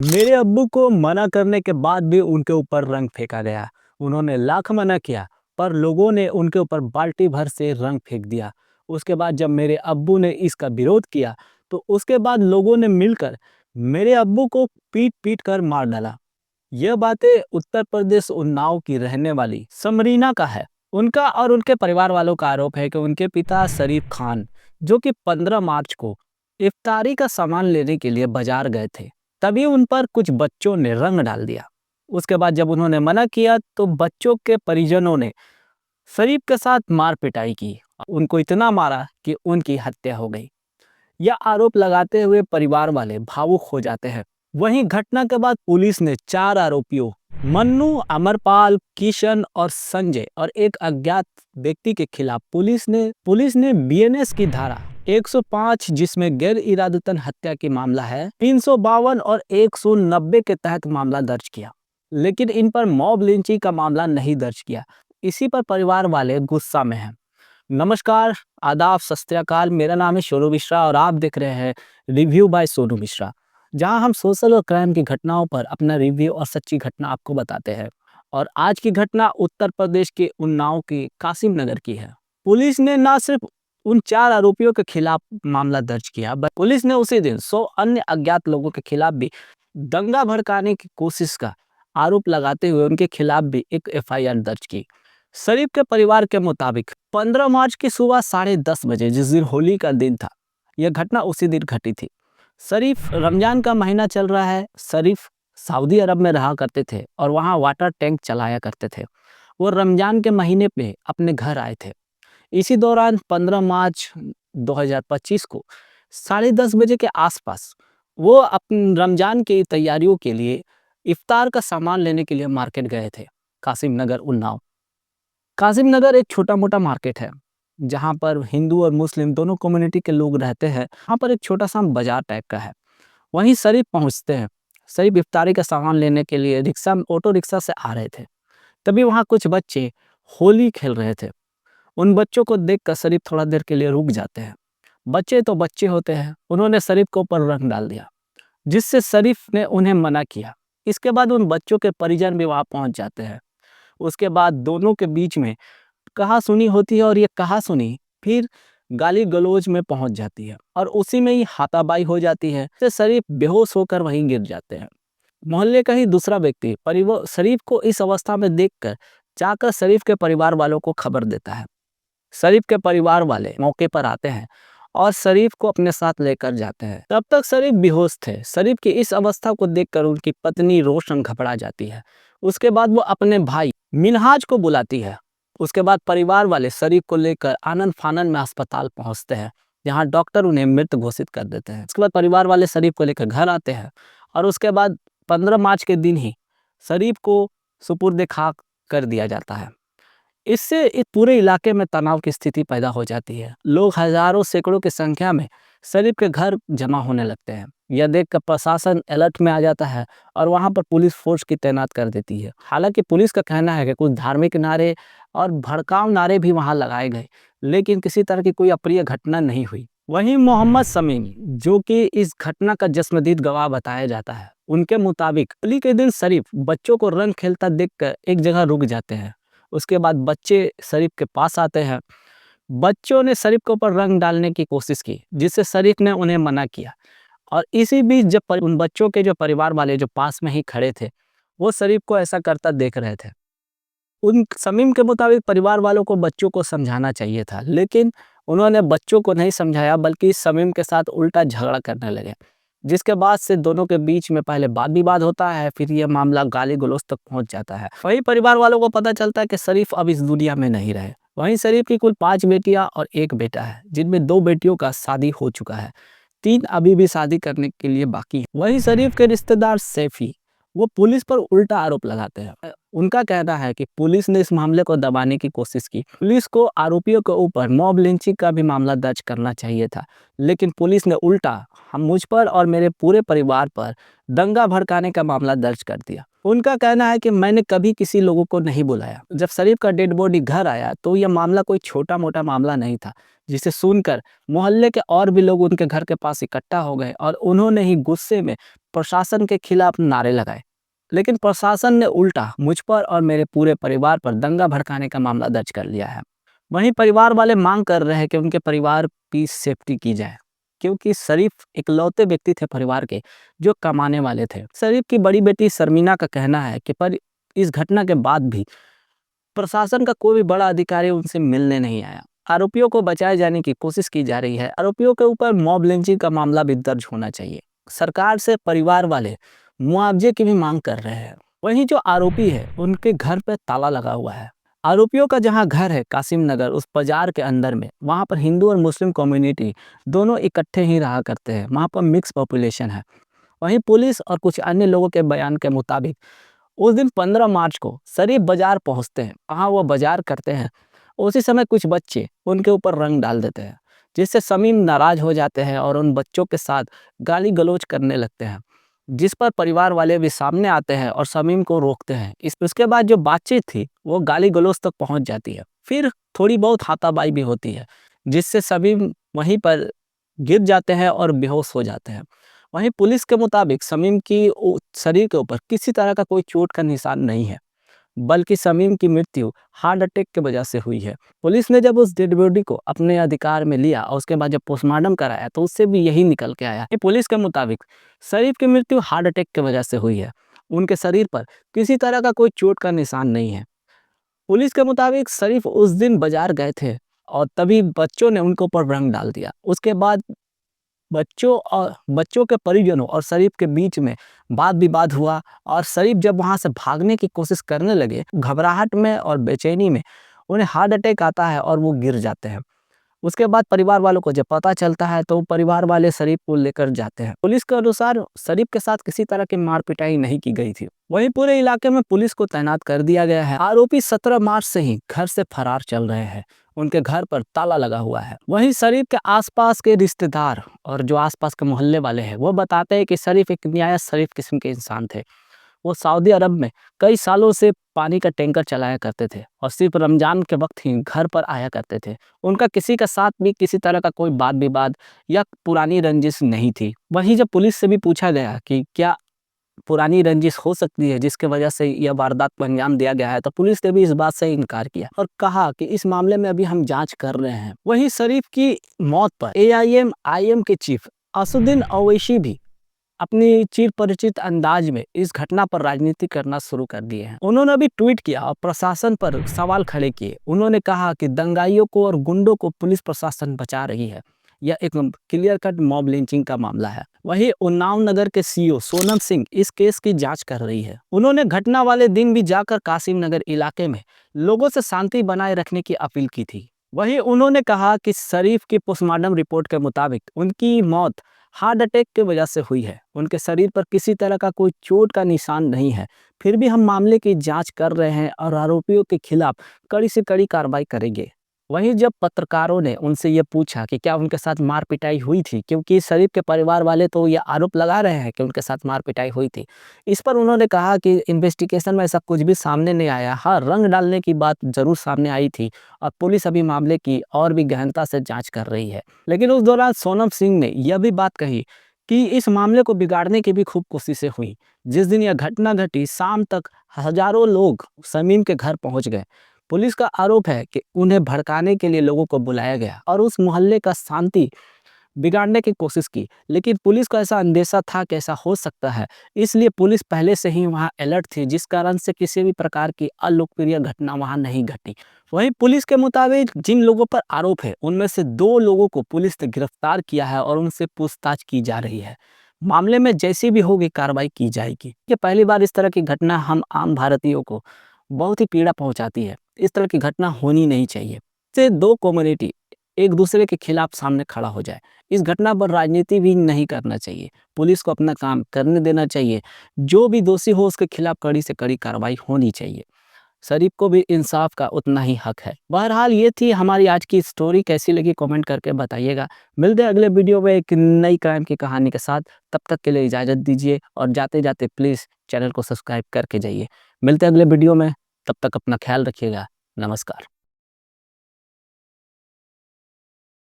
मेरे अब्बू को मना करने के बाद भी उनके ऊपर रंग फेंका गया। उन्होंने लाख मना किया, पर लोगों ने उनके ऊपर बाल्टी भर से रंग फेंक दिया। उसके बाद जब मेरे अब्बू ने इसका विरोध किया, तो उसके बाद लोगों ने मिलकर मेरे अब्बू को पीट-पीट कर मार डाला। यह बातें उत्तर प्रदेश उन्नाव की रहने वाली समरीना का है। उनका और उनके परिवार वालों का आरोप है कि उनके पिता शरीफ खान, जो कि 15 मार्च को इफ्तारी का सामान लेने के लिए बाजार गए थे, तभी उन पर कुछ बच्चों ने रंग डाल दिया। उसके बाद जब उन्होंने मना किया, तो बच्चों के परिजनों ने शरीफ के साथ मार पिटाई की। उनको इतना मारा कि उनकी हत्या हो गई। यह आरोप लगाते हुए परिवार वाले भावुक हो जाते हैं। वहीं घटना के बाद पुलिस ने 4 आरोपियों मन्नू, अमरपाल, किशन और संजय और एक अज्ञात व्यक्ति के खिलाफ पुलिस ने बीएनएस की धारा 105, जिसमें गैर इरादतन हत्या की मामला है, 352 और 190 के तहत मामला दर्ज किया, लेकिन इन पर मॉब लिंचिंग का मामला नहीं दर्ज किया। इसी पर परिवार वाले गुस्सा में हैं। नमस्कार, आदाब, सत श्री अकाल। मेरा नाम है सोनू मिश्रा और आप देख रहे हैं रिव्यू बाय सोनू मिश्रा, जहां हम सोशल और क्राइम की घटनाओं पर अपना रिव्यू और सच्ची घटना आपको बताते हैं। और आज की घटना उत्तर प्रदेश के उन्नाव के कासिम नगर की है। पुलिस ने न सिर्फ उन 4 आरोपियों के खिलाफ मामला दर्ज किया, बल्कि पुलिस ने उसी दिन 100 अन्य अज्ञात लोगों के खिलाफ भी दंगा भड़काने की कोशिश का आरोप लगाते हुए उनके खिलाफ भी एक एफआईआर दर्ज की। शरीफ के परिवार के मुताबिक 15 मार्च की सुबह 10:30 बजे, जिस दिन होली का दिन था, यह घटना उसी दिन घटी थी। शरीफ, रमजान का महीना चल रहा है। शरीफ सऊदी अरब में रहा करते थे और वहाँ वाटर टैंक चलाया करते थे। वो रमजान के महीने पे अपने घर आए थे। इसी दौरान 15 मार्च 2025 को 10:30 बजे के आसपास वो अपन रमजान की तैयारियों के लिए इफ्तार का सामान लेने के लिए मार्केट गए थे, कासिम नगर उन्नाव। कासिम नगर एक छोटा-मोटा मार्केट है, जहाँ पर हिंदू और मुस्लिम दोनों कम्युनिटी के लोग रहते हैं। वहाँ पर एक छोटा-सा बाजार टाइप का है। वहीं शरीफ पहुँचते हैं। शरीफ इफ्तारी का सामान लेने के लिए ऑटो रिक्शा से आ रहे थे। तभी वहाँ कुछ बच्चे होली खेल रहे थे। उन बच्चों को देखकर शरीफ थोड़ा देर के लिए रुक जाते हैं। बच्चे तो बच्चे होते हैं, उन्होंने शरीफ के ऊपर रंग डाल दिया, जिससे शरीफ ने उन्हें मना किया। इसके बाद उन बच्चों के परिजन भी वहाँ पहुँच जाते हैं। उसके बाद दोनों के बीच में कहा-सुनी होती है और ये कहा-सुनी फिर गाली-गलौज में पहुंच जाती है और उसी में ही हाथापाई हो जाती है। तो शरीफ बेहोश होकर वहीं गिर जाते हैं। मोहल्ले का ही दूसरा व्यक्ति शरीफ को इस अवस्था में देखकर जाकर शरीफ के परिवार वालों को खबर देता है। शरीफ के परिवार वाले मौके पर आते हैं और शरीफ को अपने साथ लेकर जाते हैं। तब तक शरीफ बेहोश थे। शरीफ की इस अवस्था को देखकर उनकी पत्नी रोशन घबरा जाती है। उसके बाद वो अपने भाई मिनहाज को बुलाती है। उसके बाद परिवार वाले शरीफ को लेकर आनन फानन में अस्पताल पहुंचते हैं, जहां डॉक्टर उन्हें मृत घोषित कर देते हैं। उसके बाद परिवार वाले शरीफ को लेकर घर आते हैं और उसके बाद 15 मार्च के दिन ही शरीफ को सुपुर्द खाक कर दिया जाता है। इससे इस पूरे इलाके में तनाव की स्थिति पैदा हो जाती है। लोग हजारों सैकड़ों की संख्या में शरीफ के घर जमा होने लगते हैं। यह देखकर प्रशासन अलर्ट में आ जाता है और वहां पर पुलिस फोर्स की तैनात कर देती है। हालांकि पुलिस का कहना है कि कुछ धार्मिक नारे और भड़काऊ नारे भी वहां लगाए गए, लेकिन किसी तरह की कोई अप्रिय घटना नहीं हुई। वहीं मोहम्मद समीम, जो कि इस घटना का चश्मदीद गवाह बताया जाता है, उनके मुताबिक होली के दिन शरीफ बच्चों को रंग खेलता देखकर एक जगह रुक जाते हैं। उसके बाद बच्चे शरीफ के पास आते हैं। बच्चों ने शरीफ के ऊपर रंग डालने की कोशिश की, जिससे शरीफ ने उन्हें मना किया। और इसी बीच जब उन बच्चों के जो परिवार वाले जो पास में ही खड़े थे, वो शरीफ को ऐसा करता देख रहे थे। उन समीम के मुताबिक परिवार वालों को बच्चों को समझाना चाहिए था, लेकिन उन्होंने बच्चों को नहीं समझाया, बल्कि समीम के साथ उल्टा झगड़ा करने लगे, जिसके बाद से दोनों के बीच में पहले वाद विवाद होता है, फिर यह मामला गाली गलौज तक पहुंच जाता है। वहीं परिवार वालों को पता चलता है कि शरीफ अब इस दुनिया में नहीं रहे। वहीं शरीफ की कुल 5 बेटियां और 1 बेटा है, जिनमें 2 बेटियों का शादी हो चुका है, 3 अभी भी शादी करने के लिए बाकी है। वहीं शरीफ के रिश्तेदार सैफी, वो पुलिस पर उल्टा आरोप लगाते हैं। उनका कहना है कि पुलिस ने इस मामले को दबाने की कोशिश की। पुलिस को आरोपियों के ऊपर मॉब लिंचिंग का भी मामला दर्ज करना चाहिए था, लेकिन पुलिस ने उल्टा हम मुझ पर और मेरे पूरे परिवार पर दंगा भड़काने का मामला दर्ज कर दिया। उनका कहना है कि मैंने कभी किसी लोगों को नहीं बुलाया। जब शरीफ का डेड बॉडी घर आया तो यह मामला कोई छोटा-मोटा मामला नहीं था, जिसे सुनकर मोहल्ले के और भी लोग उनके घर के पास इकट्ठा हो गए और उन्होंने ही गुस्से में प्रशासन के खिलाफ नारे लगाए। लेकिन प्रशासन ने उल्टा मुझ पर और मेरे पूरे परिवार पर दंगा भड़काने का मामला दर्ज कर लिया है। वहीं परिवार वाले मांग कर रहे हैं कि उनके परिवार की सेफ्टी की जाए, क्योंकि शरीफ इकलौते व्यक्ति थे परिवार के जो कमाने वाले थे। शरीफ की बड़ी बेटी शर्मीना का कहना है कि पर इस घटना के बाद भी प्रशासन का कोई भी बड़ा अधिकारी उनसे मिलने नहीं आया। आरोपियों को बचाए जाने की कोशिश की जा रही है। आरोपियों के ऊपर मॉब लिंचिंग का मामला भी दर्ज होना चाहिए। सरकार से परिवार वाले मुआवजे की भी मांग कर रहे हैं। वहीं जो आरोपी है उनके घर पे ताला लगा हुआ है। आरोपियों का जहां घर है कासिम नगर, उस बाजार के अंदर में, वहां पर हिंदू और मुस्लिम कम्युनिटी दोनों इकट्ठे ही रहा करते हैं। वहां पर मिक्स पॉपुलेशन है। वहीं पुलिस और कुछ अन्य लोगों के बयान के मुताबिक उस दिन 15 मार्च को शरीफ बाजार पहुंचते हैं। वहाँ वो बाजार करते हैं। उसी समय कुछ बच्चे उनके ऊपर रंग डाल देते हैं, जिससे समीम नाराज हो जाते हैं और उन बच्चों के साथ गाली गलौज करने लगते हैं, जिस पर परिवार वाले भी सामने आते हैं और समीम को रोकते हैं। उसके बाद जो बातचीत थी वो गाली गलौज तक पहुंच जाती है। फिर थोड़ी बहुत हाथापाई भी होती है, जिससे समीम वहीं पर गिर जाते हैं और बेहोश हो जाते हैं। वहीं पुलिस के मुताबिक समीम की शरीर के ऊपर किसी तरह का कोई चोट का निशान नहीं है, बल्कि समीम की मृत्यु हार्ट अटैक की वजह से हुई है। पुलिस ने जब उस डेड बॉडी को अपने अधिकार में लिया और उसके बाद जब पोस्टमार्टम कराया तो उससे भी यही निकल के आया। पुलिस के मुताबिक शरीफ की मृत्यु हार्ट अटैक की वजह से हुई है। उनके शरीर पर किसी तरह का कोई चोट का निशान नहीं है। पुलिस के मुताबिक शरीफ उस दिन बाजार गए थे और तभी बच्चों ने उनके ऊपर रंग डाल दिया। उसके बाद बच्चों के परिजनों और शरीफ के बीच में वाद विवाद हुआ और शरीफ जब वहां से भागने की कोशिश करने लगे, घबराहट में और बेचैनी में उन्हें हार्ट अटैक आता है और वो गिर जाते हैं। उसके बाद परिवार वालों को जब पता चलता है तो परिवार वाले शरीफ को लेकर जाते हैं। पुलिस के अनुसार शरीफ के साथ किसी तरह की मार पिटाई नहीं की गई थी। वहीं पूरे इलाके में पुलिस को तैनात कर दिया गया है। आरोपी 17 मार्च से ही घर से फरार चल रहे हैं। उनके घर पर ताला लगा हुआ है। वहीं शरीफ के आसपास के रिश्तेदार और जो आसपास के मोहल्ले वाले हैं वो बताते हैं कि शरीफ एक निहायत शरीफ किस्म के इंसान थे। वो सऊदी अरब में कई सालों से पानी का टैंकर चलाया करते थे और सिर्फ रमजान के वक्त ही घर पर आया करते थे। उनका किसी के साथ भी किसी तरह का कोई वाद विवाद या पुरानी रंजिश नहीं थी। वहीं जब पुलिस से भी पूछा गया कि क्या पुरानी रंजिश हो सकती है जिसके वजह से यह वारदात को अंजाम दिया गया है, तो पुलिस ने भी इस बात से इनकार किया और कहा कि इस मामले में अभी हम जांच कर रहे हैं। वहीं शरीफ की मौत पर AIM के चीफ असुद्दीन ओवैसी भी अपनी चिर परिचित अंदाज में इस घटना पर राजनीति करना शुरू कर दिए हैं। उन्होंने भी ट्वीट किया और प्रशासन पर सवाल खड़े किए। उन्होंने कहा कि दंगाइयों को और गुंडों को पुलिस प्रशासन बचा रही है। यह एक क्लियर कट मॉब लिंचिंग का मामला है। वहीं उन्नाव नगर के CEO सोनम सिंह इस केस की जांच कर रही है। उन्होंने घटना वाले दिन भी जाकर कासिम नगर इलाके में लोगों से शांति बनाए रखने की अपील की थी। वहीं उन्होंने कहा कि शरीफ की पोस्टमार्टम रिपोर्ट के मुताबिक उनकी मौत हार्ट अटैक की वजह से हुई है। उनके शरीर पर किसी तरह का कोई चोट का निशान नहीं है। फिर भी हम मामले की जांच कर रहे हैं और आरोपियों के खिलाफ कड़ी से कड़ी कार्रवाई करेंगे। वहीं जब पत्रकारों ने उनसे ये पूछा कि क्या उनके साथ मार पिटाई हुई थी, क्योंकि शरीफ के परिवार वाले तो ये आरोप लगा रहे हैं कि उनके साथ मार पिटाई हुई थी, इस पर उन्होंने कहा कि इन्वेस्टिगेशन में ऐसा कुछ भी सामने नहीं आया। हाँ, रंग डालने की बात जरूर सामने आई थी और पुलिस अभी मामले की और भी गहनता से जांच कर रही है। लेकिन उस दौरान सोनम सिंह ने यह भी बात कही कि इस मामले को बिगाड़ने की भी खूब कोशिशें हुई। जिस दिन यह घटना घटी शाम तक हजारों लोग समीम के घर पहुंच गए। पुलिस का आरोप है कि उन्हें भड़काने के लिए लोगों को बुलाया गया और उस मोहल्ले का शांति बिगाड़ने की कोशिश की। लेकिन पुलिस को ऐसा अंदेशा था कि ऐसा हो सकता है, इसलिए पुलिस पहले से ही वहां अलर्ट थी, जिस कारण से किसी भी प्रकार की अलोकप्रिय घटना वहां नहीं घटी। वहीं पुलिस के मुताबिक जिन लोगों पर आरोप है उनमें से 2 लोगों को पुलिस ने गिरफ्तार किया है और उनसे पूछताछ की जा रही है। मामले में जैसी भी होगी कार्रवाई की जाएगी। ये पहली बार इस तरह की घटना हम आम भारतीयों को बहुत ही पीड़ा पहुंचाती है। इस तरह की घटना होनी नहीं चाहिए। से 2 कम्युनिटी एक दूसरे के खिलाफ सामने खड़ा हो जाए। इस घटना पर राजनीति भी नहीं करना चाहिए। पुलिस को अपना काम करने देना चाहिए। जो भी दोषी हो उसके खिलाफ कड़ी से कड़ी कार्रवाई होनी चाहिए। शरीफ को भी इंसाफ का उतना ही हक है। बहरहाल ये थी हमारी आज की स्टोरी, कैसी लगी कमेंट करके बताइएगा। मिलते हैं अगले वीडियो में एक नई क्राइम की कहानी के साथ। तब तक के लिए इजाज़त दीजिए और जाते जाते प्लीज़ चैनल को सब्सक्राइब करके जाइए। मिलते हैं अगले वीडियो में, तब तक अपना ख्याल रखिएगा। नमस्कार।